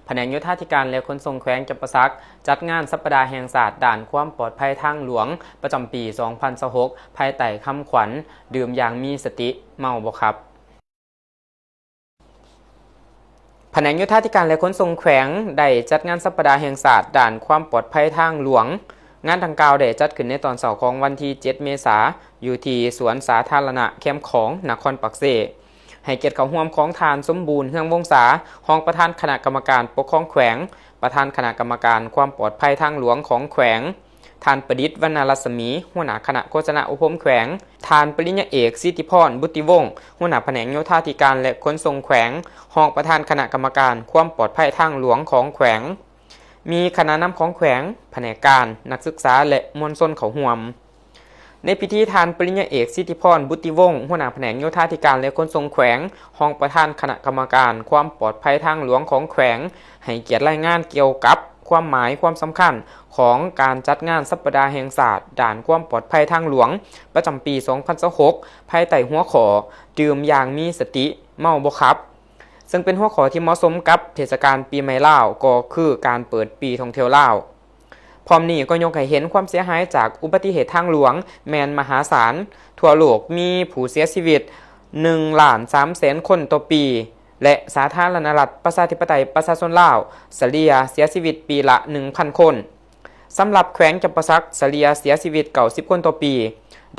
แผนกโยธาธิการและขนส่งแขวงจำปาสักจัดงานสัปดาห์แห่งศาสตร์ด่านความปลอดภัยทางหลวงประจำปี 2026 ภายใต้คำขวัญดื่มอย่างมีสติเมาบ่ขับแผนกโยธาธิการและขนส่งแขวงได้จัดงานสัปดาห์แห่งศาสตร์ด่านความปลอดภัยทางหลวงงานดังกล่าวได้จัดขึ้นในตอนเช้าของวันที่ 7 เมษายนอยู่ที่สวนสาธารณะแคมป์ของนครปักเซให้เกียรติเข้าร่วมของทานสมบูรณ์เฮืองวงศารองประธานคณะกรรมการปกครองแขวงประธานคณะกรรมการความปลอดภัยทางหลวงของแขวงทานประดิษฐ์วรรณรัศมีหัวหน้าคณะโฆษณาอุปมแขวงทานปริญญาเอกสิทธิพรบุติวงศ์หัวหน้าแผนกโยธาธิการและขนส่งแขวงรองประธานคณะกรรมการความปลอดภัยทางหลวงของแขวงมีคณะนำของแขวงแผนกการนักศึกษาและมวลชนเขาร่วมในพิธีทานปริญญาเอกสิทธิพรบุติวงศ์หัวหน้าแผนกโยธาธิการและขนส่งแขวงรองประธานคณะกรรมการความปลอดภัยทางหลวงของแขวงให้เกียรติรายงานเกี่ยวกับความหมายความสำคัญของการจัดงานสัปดาห์แห่งศาสตร์ด่านความปลอดภัยทางหลวงประจำปี 2026 ภายใต้หัวข้อดื่มอย่างมีสติเมาบ่ขับซึ่งเป็นหัวข้อที่เหมาะสมกับเทศกาลปีใหม่ลาวก็คือการเปิดปีท่องเที่ยวลาวพร้อมนี้ก็ยกให้เห็นความเสียหายจากอุบัติเหตุทางหลวงแมนมหาศาลทั่วโลกมีผู้เสียชีวิต 1,300,000 คนต่อปีและสาธารณรัฐประชาธิปไตยประชาชนลาวเฉลี่ยเสียชีวิตปีละ 1,000 คนสำหรับแขวงจำปาสักเฉลี่ยเสียชีวิต90 คนต่อปี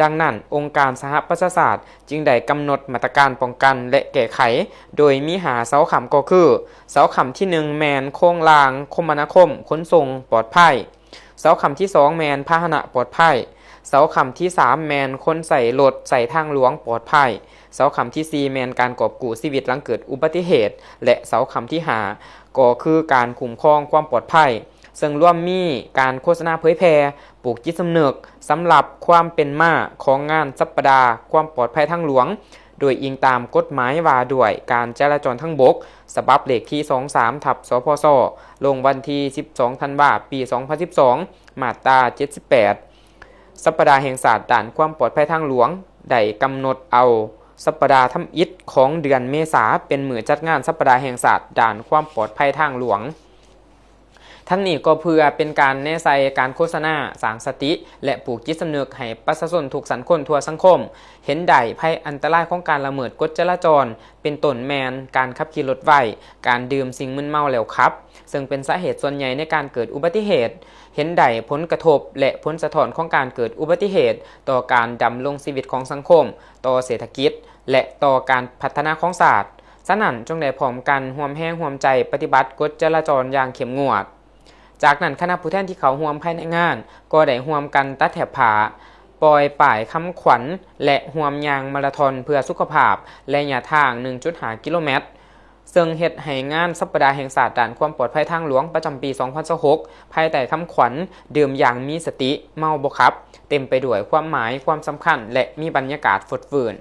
ดังนั้นองค์การสหประชาชาติจึงได้กำหนดมาตรการป้องกันและแก้ไขโดยมีหาเสาขำก็คือเสาขำที่1แมนโครงรางคมนาคมขนส่งปลอดภัยเสาขำที่2แมนพาหนะปลอดภัยเสาขำที่3แมนคนใส่รถใส่ทางหลวงปลอดภัยเสาขำที่4แมนการกอบกู้ชีวิตหลังเกิดอุบัติเหตุและเสาขำที่5ก็คือการคุ้มครองความปลอดภัยซึ่งร่วมมีการโฆษณาเผยแพร่ปลูกจิตสำนึกสำหรับความเป็นมาของงานสัปดาห์ความปลอดภัยทางหลวงโดยอิงตามกฎหมายว่าด้วยการจราจรทางบกฉบับเลขที่ 23/สพสลงวันที่ 12 ธันวาคม ปี 2012 มาตรา 78 สัปดาห์แห่งศาสตร์ด่านความปลอดภัยทางหลวงได้กำหนดเอาสัปดาห์ทำอิฐของเดือนเมษาเป็นมื้อจัดงานสัปดาห์แห่งศาสตร์ด่านความปลอดภัยทางหลวงทั้งนี้ก็เพื่อเป็นการแนะใส่การโฆษณาสร้างสติและปลูกจิตสำนึกให้ประชาชนทุกสันคนทั่วสังคมเห็นได้ภัยอันตรายของการละเมิดกฎจราจรเป็นต้นแมนการขับขี่รถไวการดื่มสิ่งมึนเมาแล้วขับซึ่งเป็นสาเหตุส่วนใหญ่ในการเกิดอุบัติเหตุเห็นได้ผลกระทบและผลสะท้อนของการเกิดอุบัติเหตุต่อการดำรงชีวิตของสังคมต่อเศรษฐกิจและต่อการพัฒนาของศาสตร์ฉะนั้นจงได้พร้อมกันร่วมแรงร่วมใจปฏิบัติกฎจราจรอย่างเข้มงวดจากนั้นคณะผู้แทนที่เขาร่วมภายในงานก็ได้ร่วมกันตัดแถบผาปล่อยป่ายคำขวัญและร่วมยางมาราธอนเพื่อสุขภาพและระยะทาง 1.5 กิโลเมตรซึ่งเฮ็ดให้งานสัปดาห์แห่งศาสตร์ด่านความปลอดภัยทางหลวงประจำปี 2026 ภายใต้คำขวัญดื่มอย่างมีสติเมาบ่ขับเต็มไปด้วยความหมายความสำคัญและมีบรรยากาศฟดฟื้น